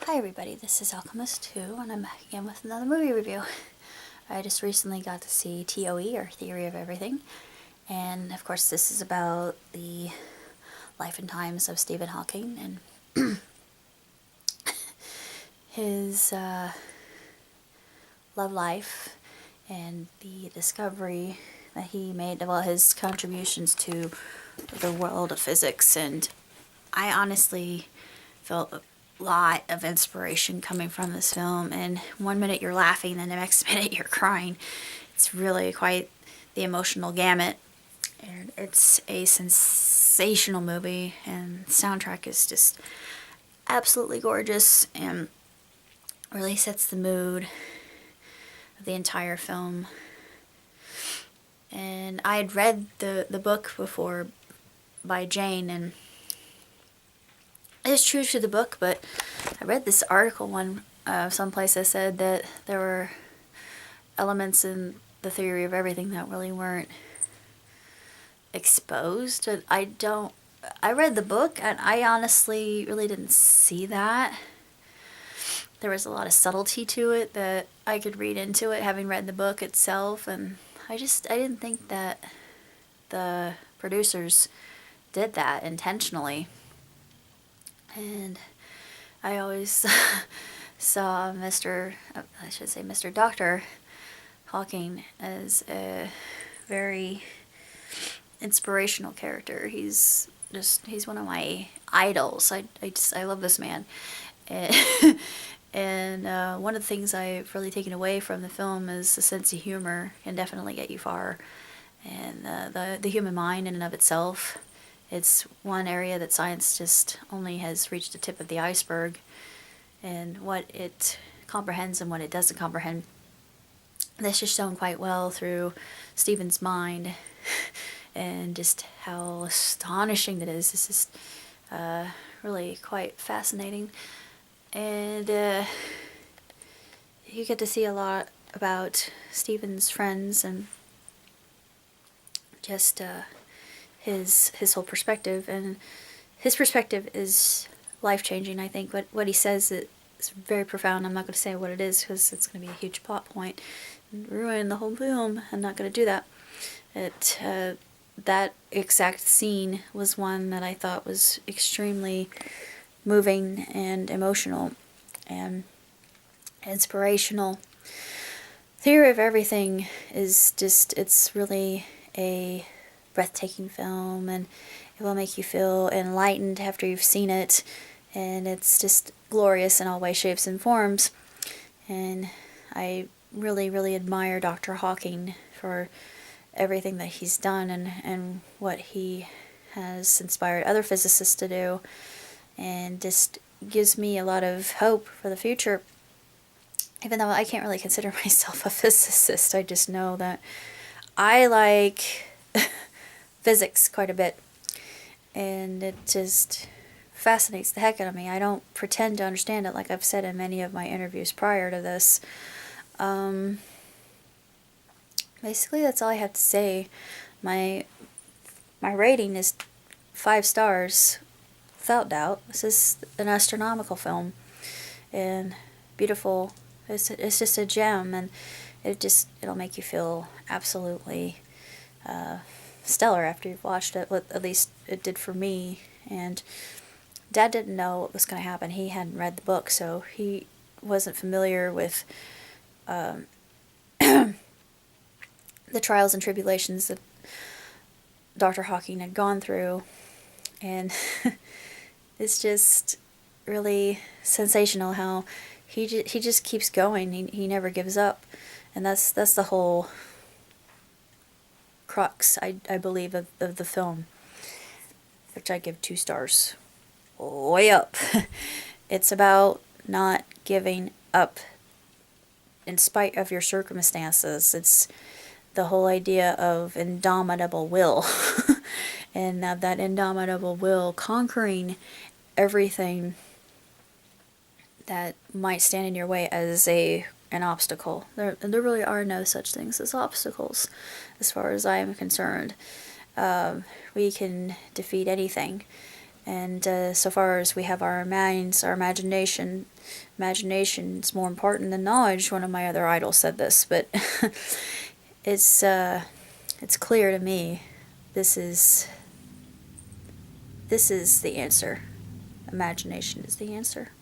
Hi everybody, this is Alchemist 2, and I'm back again with another movie review. I just recently got to see TOE, or Theory of Everything, and of course this is about the life and times of Stephen Hawking and his love life and the discovery that he made, well, his contributions to the world of physics. And I honestly felt a lot of inspiration coming from this film, and one minute you're laughing and the next minute you're crying. It's really quite the emotional gamut, and it's a sensational movie, and the soundtrack is just absolutely gorgeous and really sets the mood of the entire film. And I had read the book before by Jane, and it's true to the book, but I read this article someplace that said that there were elements in the Theory of Everything that really weren't exposed. I read the book and I honestly really didn't see that. There was a lot of subtlety to it that I could read into it, having read the book itself, and I didn't think that the producers did that intentionally. And I always saw Mr. Dr. Hawking as a very inspirational character. He's one of my idols. I love this man. And one of the things I've really taken away from the film is the sense of humor can definitely get you far. And the human mind in and of itself, it's one area that science just only has reached the tip of the iceberg, and what it comprehends and what it doesn't comprehend. That's just shown quite well through Stephen's mind, and just how astonishing it is. It's just really quite fascinating. And you get to see a lot about Stephen's friends and just his whole perspective, and his perspective is life-changing. I think what he says is very profound. I'm not going to say what it is because it's going to be a huge plot point and ruin the whole film. I'm not going to do that. That exact scene was one that I thought was extremely moving and emotional and inspirational. Theory of Everything is it's really a breathtaking film, and it will make you feel enlightened after you've seen it, and it's just glorious in all ways, shapes, and forms. And I really, really admire Dr. Hawking for everything that he's done and what he has inspired other physicists to do, and just gives me a lot of hope for the future. Even though I can't really consider myself a physicist, I just know that I like physics quite a bit, and it just fascinates the heck out of me. I don't pretend to understand it, like I've said in many of my interviews prior to this. Basically, that's all I have to say. My rating is 5 stars, without doubt. This is an astronomical film, and beautiful. It's just a gem, and it'll make you feel absolutely stellar after you've watched it. At least it did for me. And Dad didn't know what was going to happen. He hadn't read the book, so he wasn't familiar with the trials and tribulations that Dr. Hawking had gone through. And it's just really sensational how he just keeps going. He never gives up, and that's the whole crux, I believe, of the film, which I give 2 stars. Way up. It's about not giving up in spite of your circumstances. It's the whole idea of indomitable will, and that indomitable will conquering everything that might stand in your way as an obstacle. There really are no such things as obstacles, as far as I am concerned. We can defeat anything, And so far as we have our minds, our imagination is more important than knowledge. One of my other idols said this, but it's clear to me. This is the answer. Imagination is the answer.